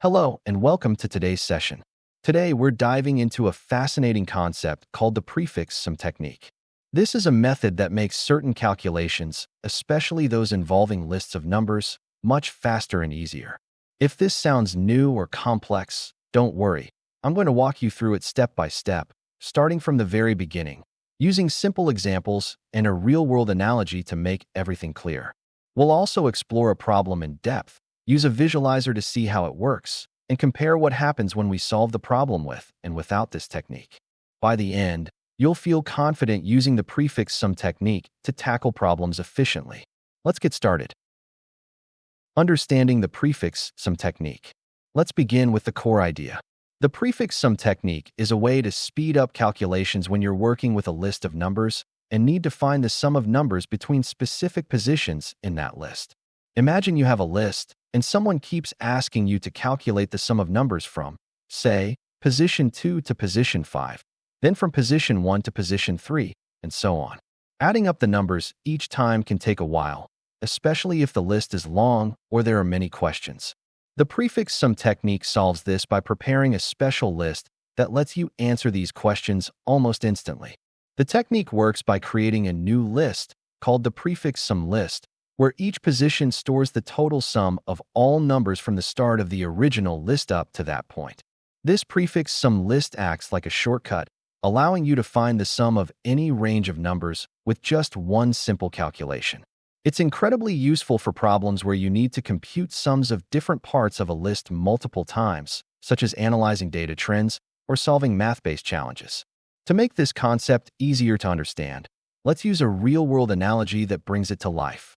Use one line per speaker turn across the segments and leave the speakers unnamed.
Hello, and welcome to today's session. Today, we're diving into a fascinating concept called the prefix sum technique. This is a method that makes certain calculations, especially those involving lists of numbers, much faster and easier. If this sounds new or complex, don't worry. I'm going to walk you through it step by step, starting from the very beginning, using simple examples and a real-world analogy to make everything clear. We'll also explore a problem in depth, use a visualizer to see how it works, and compare what happens when we solve the problem with and without this technique. By the end, you'll feel confident using the prefix sum technique to tackle problems efficiently. Let's get started. Understanding the prefix sum technique. Let's begin with the core idea. The prefix sum technique is a way to speed up calculations when you're working with a list of numbers and need to find the sum of numbers between specific positions in that list. Imagine you have a list, and someone keeps asking you to calculate the sum of numbers from, say, position 2 to position 5, then from position 1 to position 3, and so on. Adding up the numbers each time can take a while, especially if the list is long or there are many questions. The prefix sum technique solves this by preparing a special list that lets you answer these questions almost instantly. The technique works by creating a new list called the prefix sum list, where each position stores the total sum of all numbers from the start of the original list up to that point. This prefix sum list acts like a shortcut, allowing you to find the sum of any range of numbers with just one simple calculation. It's incredibly useful for problems where you need to compute sums of different parts of a list multiple times, such as analyzing data trends or solving math-based challenges. To make this concept easier to understand, let's use a real-world analogy that brings it to life.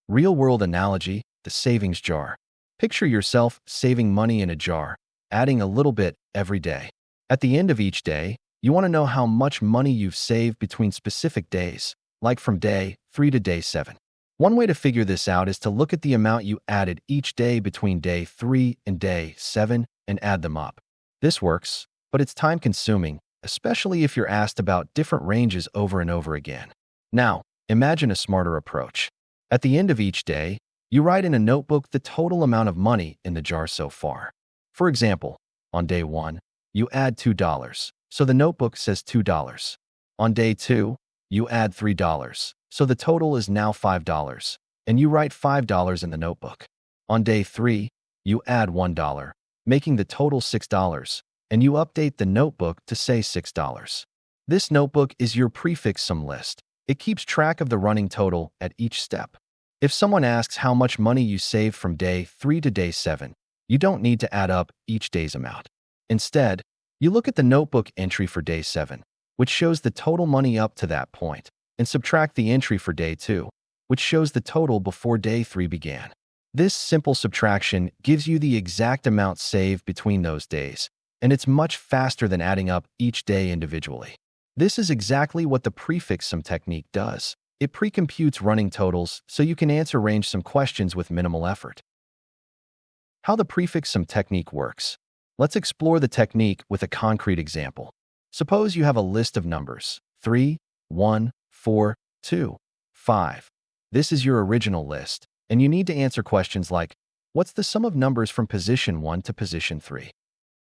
Real-world analogy, the savings jar. Picture yourself saving money in a jar, adding a little bit every day. At the end of each day, you want to know how much money you've saved between specific days, like from day 3 to day 7. One way to figure this out is to look at the amount you added each day between day 3 and day 7 and add them up. This works, but it's time-consuming, especially if you're asked about different ranges over and over again. Now, imagine a smarter approach. At the end of each day, you write in a notebook the total amount of money in the jar so far. For example, on day 1, you add $2, so the notebook says $2. On day 2, you add $3, so the total is now $5, and you write $5 in the notebook. On day 3, you add $1, making the total $6, and you update the notebook to say $6. This notebook is your prefix sum list. It keeps track of the running total at each step. If someone asks how much money you saved from day 3 to day 7, you don't need to add up each day's amount. Instead, you look at the notebook entry for day 7, which shows the total money up to that point, and subtract the entry for day 2, which shows the total before day 3 began. This simple subtraction gives you the exact amount saved between those days, and it's much faster than adding up each day individually. This is exactly what the prefix sum technique does. It pre-computes running totals so you can range some questions with minimal effort. How the prefix sum technique works. Let's explore the technique with a concrete example. Suppose you have a list of numbers 3, 1, 4, 2, 5. This is your original list, and you need to answer questions like, what's the sum of numbers from position 1 to position 3?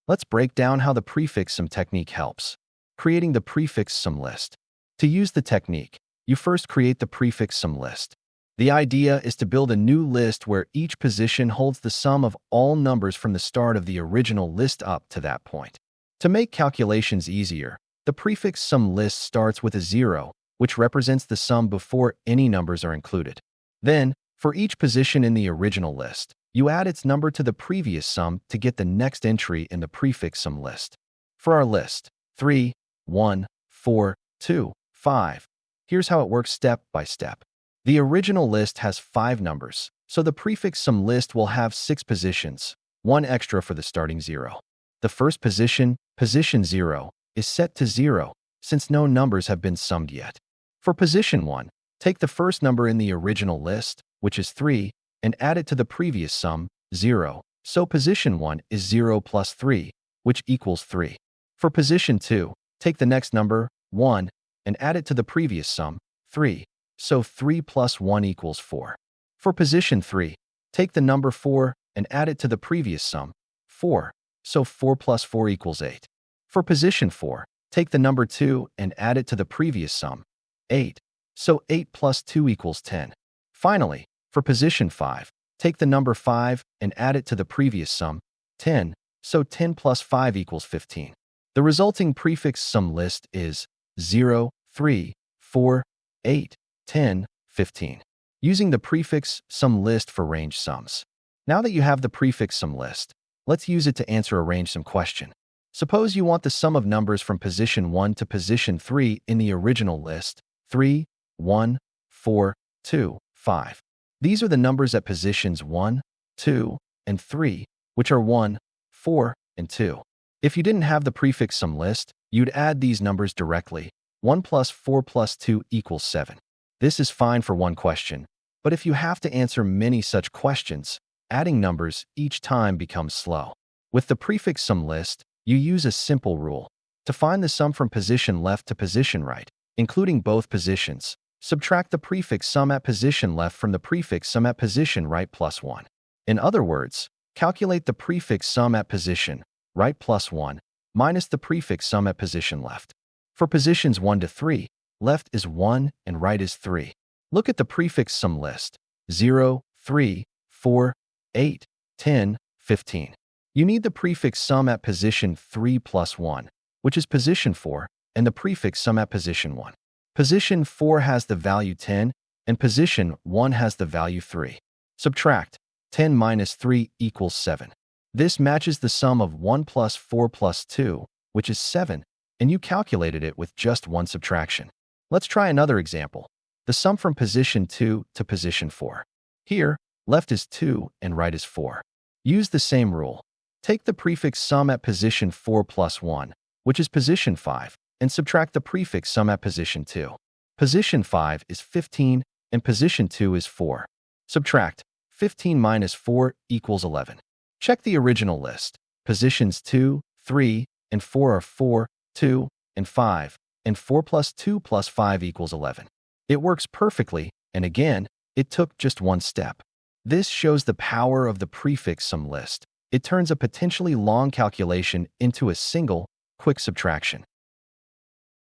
Let's break down how the prefix sum technique helps. Creating the prefix sum list. To use the technique, you first create the prefix sum list. The idea is to build a new list where each position holds the sum of all numbers from the start of the original list up to that point. To make calculations easier, the prefix sum list starts with a 0, which represents the sum before any numbers are included. Then, for each position in the original list, you add its number to the previous sum to get the next entry in the prefix sum list. For our list, 3, 1, 4, 2, 5. Here's how it works step by step. The original list has 5 numbers, so the prefix sum list will have 6 positions, 1 extra for the starting 0. The first position, position 0, is set to 0, since no numbers have been summed yet. For position 1, take the first number in the original list, which is 3, and add it to the previous sum, 0, so position 1 is 0 plus 3, which equals 3. For position 2, take the next number, 1, and add it to the previous sum, 3, so 3 plus 1 equals 4. For position 3, take the number 4 and add it to the previous sum, 4. So 4 plus 4 equals 8. For position 4, take the number 2 and add it to the previous sum, 8. So 8 plus 2 equals 10. Finally, for position 5, take the number 5 and add it to the previous sum, 10. So 10 plus 5 equals 15. The resulting prefix sum list is 0, 3, 4, 8, 10, 15. Using the prefix sum list for range sums. Now that you have the prefix sum list, let's use it to answer a range sum question. Suppose you want the sum of numbers from position 1 to position 3 in the original list, 3, 1, 4, 2, 5. These are the numbers at positions 1, 2, and 3, which are 1, 4, and 2. If you didn't have the prefix sum list, you'd add these numbers directly. 1 plus 4 plus 2 equals 7. This is fine for one question, but if you have to answer many such questions, adding numbers each time becomes slow. With the prefix sum list, you use a simple rule. To find the sum from position left to position right, including both positions, subtract the prefix sum at position left from the prefix sum at position right plus 1. In other words, calculate the prefix sum at position right plus 1 minus the prefix sum at position left. For positions 1 to 3, left is 1 and right is 3. Look at the prefix sum list, 0, 3, 4, 8, 10, 15. You need the prefix sum at position 3 plus 1, which is position 4, and the prefix sum at position 1. Position 4 has the value 10, and position 1 has the value 3. Subtract. 10 minus 3 equals 7. This matches the sum of 1 plus 4 plus 2, which is 7, and you calculated it with just one subtraction. Let's try another example. The sum from position 2 to position 4. Here, left is 2 and right is 4. Use the same rule. Take the prefix sum at position 4 plus 1, which is position 5, and subtract the prefix sum at position 2. Position 5 is 15, and position 2 is 4. Subtract. 15 minus 4 equals 11. Check the original list. Positions 2, 3, and 4 are 4, 2, and 5, and 4 plus 2 plus 5 equals 11. It works perfectly, and again, it took just one step. This shows the power of the prefix sum list. It turns a potentially long calculation into a single, quick subtraction.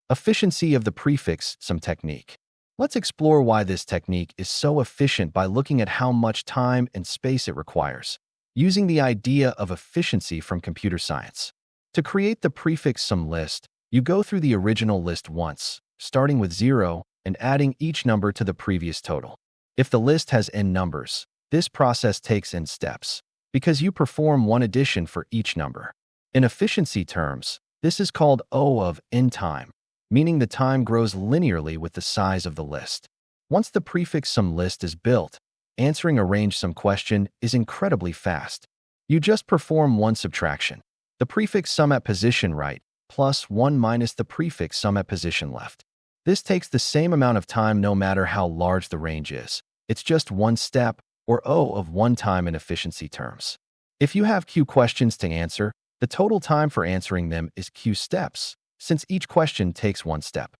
Efficiency of the prefix sum technique. Let's explore why this technique is so efficient by looking at how much time and space it requires. Using the idea of efficiency from computer science. To create the prefix sum list, you go through the original list once, starting with 0 and adding each number to the previous total. If the list has n numbers, this process takes n steps, because you perform one addition for each number. In efficiency terms, this is called O of n time, meaning the time grows linearly with the size of the list. Once the prefix sum list is built, answering a range sum question is incredibly fast. You just perform one subtraction. The prefix sum at position right plus 1 minus the prefix sum at position left. This takes the same amount of time no matter how large the range is. It's just one step, or O of one time in efficiency terms. If you have Q questions to answer, the total time for answering them is Q steps, since each question takes one step.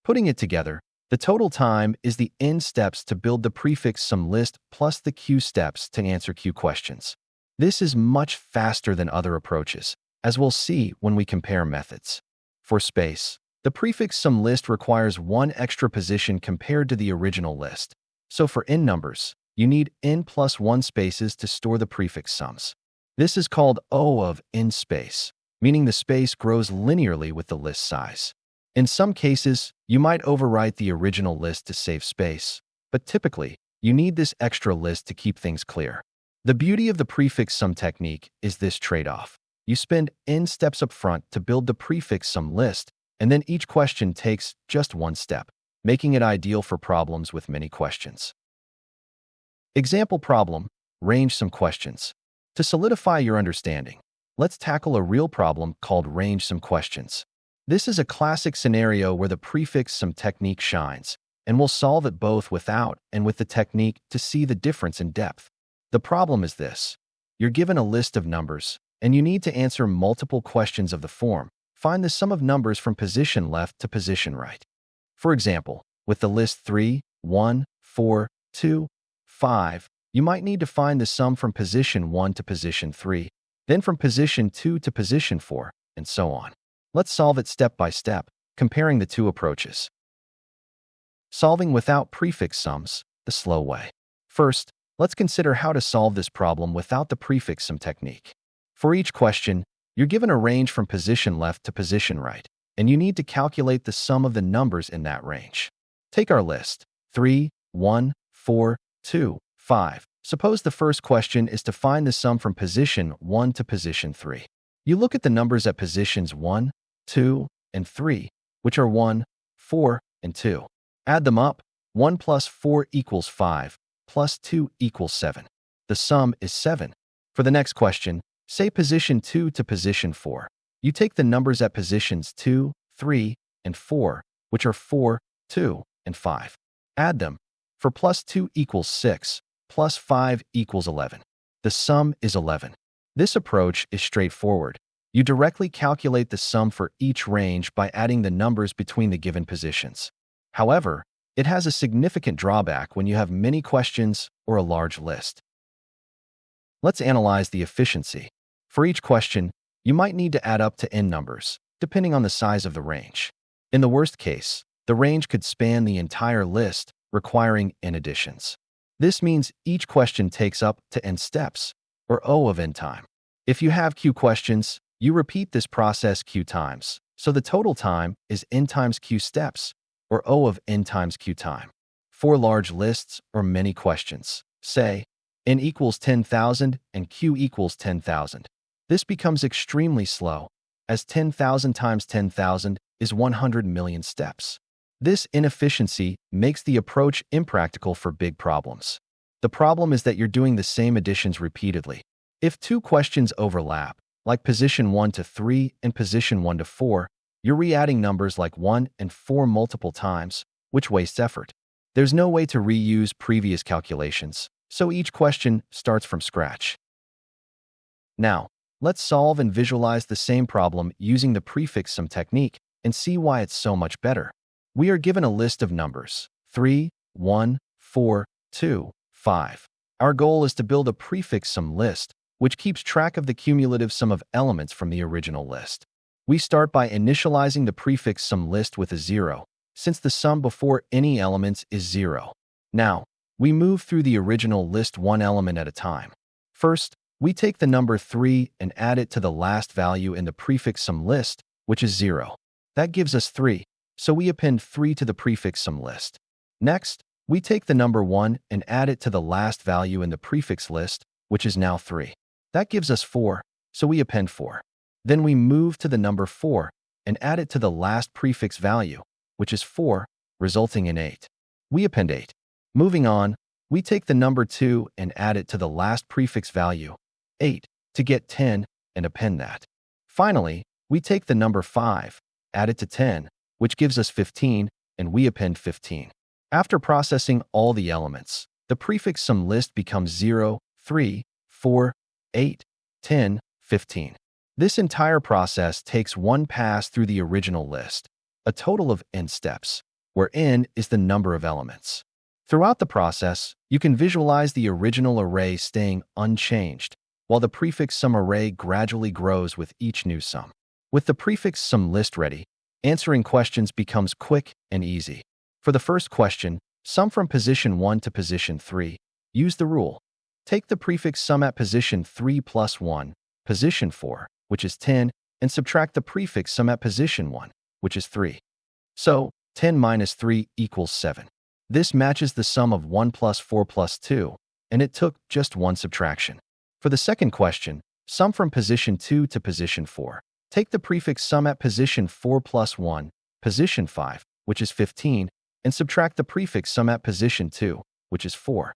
Putting it together, the total time is the n steps to build the prefix sum list plus the Q steps to answer Q questions. This is much faster than other approaches, as we'll see when we compare methods. For space, the prefix sum list requires one extra position compared to the original list. So for n numbers, you need n plus 1 spaces to store the prefix sums. This is called O of n space, meaning the space grows linearly with the list size. In some cases, you might overwrite the original list to save space, but typically, you need this extra list to keep things clear. The beauty of the prefix sum technique is this trade-off. You spend n steps up front to build the prefix sum list, and then each question takes just one step, making it ideal for problems with many questions. Example problem, range sum questions. To solidify your understanding, let's tackle a real problem called range sum questions. This is a classic scenario where the prefix sum technique shines, and we'll solve it both without and with the technique to see the difference in depth. The problem is this. You're given a list of numbers, and you need to answer multiple questions of the form. Find the sum of numbers from position left to position right. For example, with the list 3, 1, 4, 2, 5, you might need to find the sum from position 1 to position 3, then from position 2 to position 4, and so on. Let's solve it step by step, comparing the two approaches. Solving without prefix sums, the slow way. First, let's consider how to solve this problem without the prefix sum technique. For each question, you're given a range from position left to position right, and you need to calculate the sum of the numbers in that range. Take our list: 3, 1, 4, 2, 5. Suppose the first question is to find the sum from position 1 to position 3. You look at the numbers at positions 1, 2, and 3, which are 1, 4, and 2. Add them up. 1 plus 4 equals 5, plus 2 equals 7. The sum is 7. For the next question, say position 2 to position 4. You take the numbers at positions 2, 3, and 4, which are 4, 2, and 5. Add them. For plus 2 equals 6, plus 5 equals 11. The sum is 11. This approach is straightforward. You directly calculate the sum for each range by adding the numbers between the given positions. However, it has a significant drawback when you have many questions or a large list. Let's analyze the efficiency. For each question, you might need to add up to n numbers, depending on the size of the range. In the worst case, the range could span the entire list, requiring n additions. This means each question takes up to n steps, or O of n time. If you have q questions, you repeat this process q times, so the total time is n times q steps, or O of n times q time. For large lists or many questions, say n equals 10,000 and q equals 10,000. This becomes extremely slow, as 10,000 times 10,000 is 100 million steps. This inefficiency makes the approach impractical for big problems. The problem is that you're doing the same additions repeatedly. If two questions overlap, like position 1 to 3 and position 1 to 4, you're re-adding numbers like 1 and 4 multiple times, which wastes effort. There's no way to reuse previous calculations, so each question starts from scratch. Now, let's solve and visualize the same problem using the prefix sum technique and see why it's so much better. We are given a list of numbers: 3, 1, 4, 2, 5. Our goal is to build a prefix sum list, which keeps track of the cumulative sum of elements from the original list. We start by initializing the prefix sum list with a 0, since the sum before any elements is 0. Now, we move through the original list one element at a time. First, we take the number 3 and add it to the last value in the prefix sum list, which is 0. That gives us 3, so we append 3 to the prefix sum list. Next, we take the number 1 and add it to the last value in the prefix list, which is now 3. That gives us 4, so we append 4. Then we move to the number 4 and add it to the last prefix value, which is 4, resulting in 8. We append 8. Moving on, we take the number 2 and add it to the last prefix value, 8, to get 10, and append that. Finally, we take the number 5, add it to 10, which gives us 15, and we append 15. After processing all the elements, the prefix sum list becomes 0, 3, 4, 8, 10, 15. This entire process takes one pass through the original list, a total of n steps, where n is the number of elements. Throughout the process, you can visualize the original array staying unchanged, while the prefix sum array gradually grows with each new sum. With the prefix sum list ready, answering questions becomes quick and easy. For the first question, sum from position 1 to position 3, use the rule. Take the prefix sum at position 3 plus 1, position 4, which is 10, and subtract the prefix sum at position 1, which is 3. So, 10 minus 3 equals 7. This matches the sum of 1 plus 4 plus 2, and it took just one subtraction. For the second question, sum from position 2 to position 4. Take the prefix sum at position 4 plus 1, position 5, which is 15, and subtract the prefix sum at position 2, which is 4.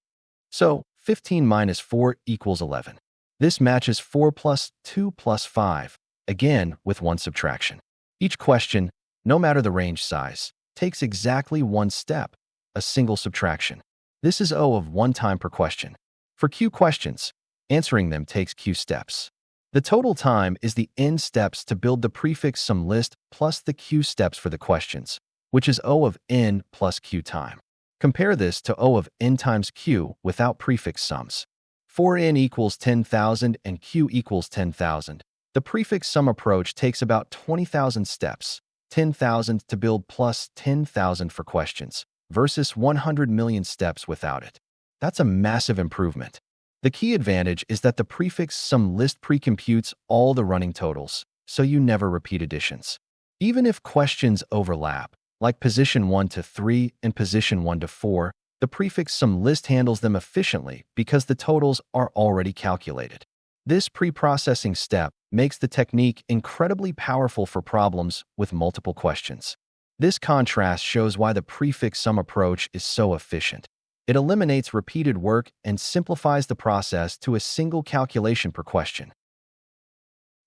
So, 15 minus 4 equals 11. This matches 4 plus 2 plus 5, again with one subtraction. Each question, no matter the range size, takes exactly one step, a single subtraction. This is O of 1 time per question. For Q questions, answering them takes Q steps. The total time is the n steps to build the prefix sum list plus the Q steps for the questions, which is O of n plus Q time. Compare this to O of n times q without prefix sums. For n equals 10,000 and q equals 10,000, the prefix sum approach takes about 20,000 steps, 10,000 to build plus 10,000 for questions, versus 100 million steps without it. That's a massive improvement. The key advantage is that the prefix sum list pre-computes all the running totals, so you never repeat additions. Even if questions overlap, like position 1 to 3 and position 1 to 4, the prefix sum list handles them efficiently because the totals are already calculated. This pre-processing step makes the technique incredibly powerful for problems with multiple questions. This contrast shows why the prefix sum approach is so efficient. It eliminates repeated work and simplifies the process to a single calculation per question.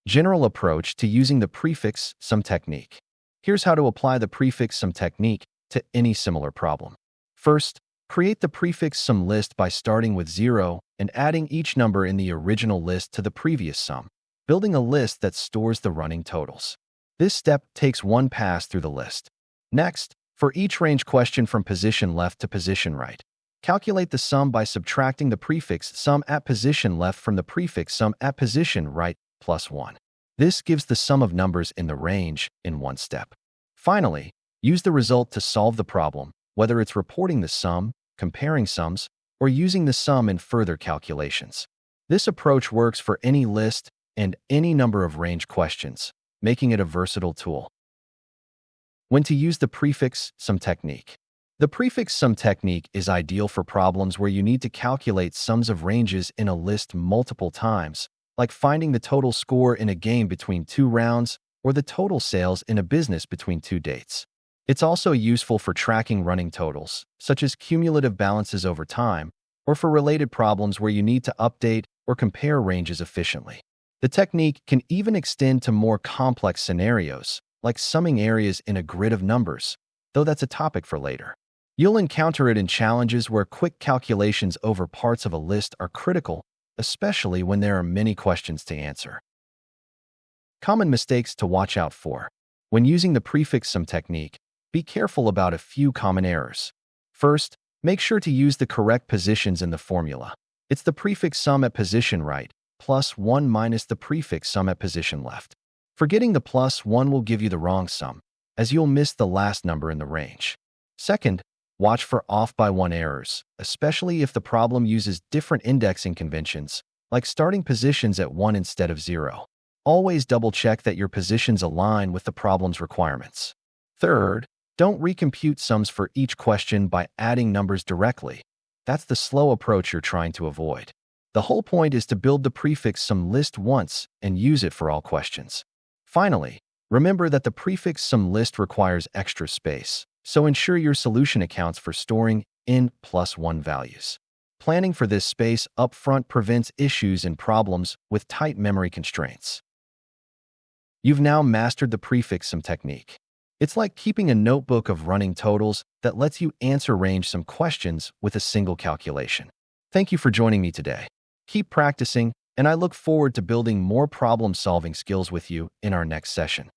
General approach to using the prefix sum technique. Here's how to apply the prefix sum technique to any similar problem. First, create the prefix sum list by starting with 0 and adding each number in the original list to the previous sum, building a list that stores the running totals. This step takes one pass through the list. Next, for each range question from position left to position right, calculate the sum by subtracting the prefix sum at position left from the prefix sum at position right plus 1. This gives the sum of numbers in the range in one step. Finally, use the result to solve the problem, whether it's reporting the sum, comparing sums, or using the sum in further calculations. This approach works for any list and any number of range questions, making it a versatile tool. When to use the prefix sum technique. The prefix sum technique is ideal for problems where you need to calculate sums of ranges in a list multiple times, like finding the total score in a game between 2 rounds or the total sales in a business between 2 dates. It's also useful for tracking running totals, such as cumulative balances over time, or for related problems where you need to update or compare ranges efficiently. The technique can even extend to more complex scenarios, like summing areas in a grid of numbers, though that's a topic for later. You'll encounter it in challenges where quick calculations over parts of a list are critical, especially when there are many questions to answer. Common mistakes to watch out for. When using the prefix sum technique, be careful about a few common errors. First, make sure to use the correct positions in the formula. It's the prefix sum at position right plus 1 minus the prefix sum at position left. Forgetting the plus 1 will give you the wrong sum, as you'll miss the last number in the range. Second, watch for off by 1 errors, especially if the problem uses different indexing conventions, like starting positions at 1 instead of 0. Always double-check that your positions align with the problem's requirements. Third, don't recompute sums for each question by adding numbers directly. That's the slow approach you're trying to avoid. The whole point is to build the prefix sum list once and use it for all questions. Finally, remember that the prefix sum list requires extra space, so ensure your solution accounts for storing n plus 1 values. Planning for this space upfront prevents issues in problems with tight memory constraints. You've now mastered the prefix sum technique. It's like keeping a notebook of running totals that lets you answer range sum questions with a single calculation. Thank you for joining me today. Keep practicing, and I look forward to building more problem-solving skills with you in our next session.